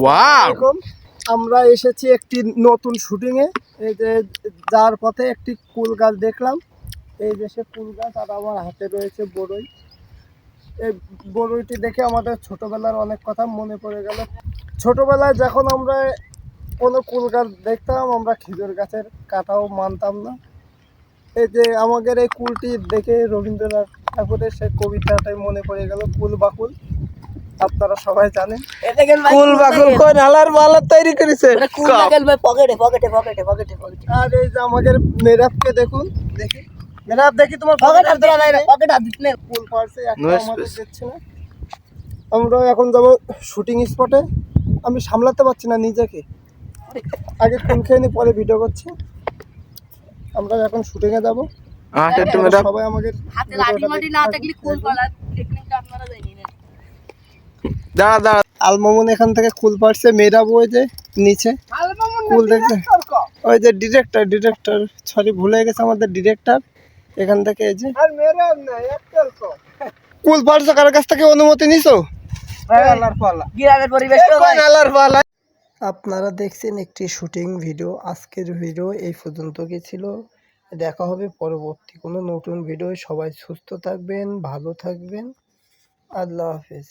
Wow, আমরা এসেছি একটি নতুন শুটিংয়ে। এই যে যার পথে একটি কুল গাছ দেখলাম, এই দেশে কুল গাছ, আর আমার হাতে রয়েছে বড়ই। এই বড়ইটি দেখে আমাদের ছোটবেলার অনেক কথা মনে পড়ে গেল। ছোটবেলায় যখন আমরা কোনো কুল গাছ দেখতাম, আমরা খেজুর গাছের কাটাও মানতাম না। এই যে আমাদের এই কুলটি দেখে রবীন্দ্রনাথ ঠাকুরের সেই কবিতাটাই মনে পড়ে গেল, কুল বাকুল। আপনারা সবাই জানেন কুল বাকুল কোন হালার মালা তৈরি করেছে। আর এই যে আমাদের মেরাবকে দেখুন, দেখি মেরাব, দেখি তোমার কুল পারছে একটা আমাদের দিচ্ছে না। আমরা এখন যাবো শুটিং স্পটে। আমি সামলাতে পারছি না নিজেকে, আগে কুল খেয়ে নি পরে ভিডিও করছি। আমরা এখন শুটিংয়ে যাবো, সবাই আমাদের দাঁড়া দাঁড়া, আলমামুন এখান থেকে কুল পারছে, মেয়েরা বই যে নিচে কুল দেখছে। ওই যে ডিরেক্টর সরি ভুলে গেছে আমাদের ডিরেক্টর, এখান থেকে এই যে কুল পারছো, কার কাছ থেকে অনুমতি নিছো? আপনারা দেখছেন একটি শুটিং ভিডিও। আজকের ভিডিও এই পর্যন্ত কি ছিল। দেখা হবে পরবর্তী কোনো নতুন ভিডিও। সবাই সুস্থ থাকবেন, ভালো থাকবেন। আল্লাহ হাফেজ।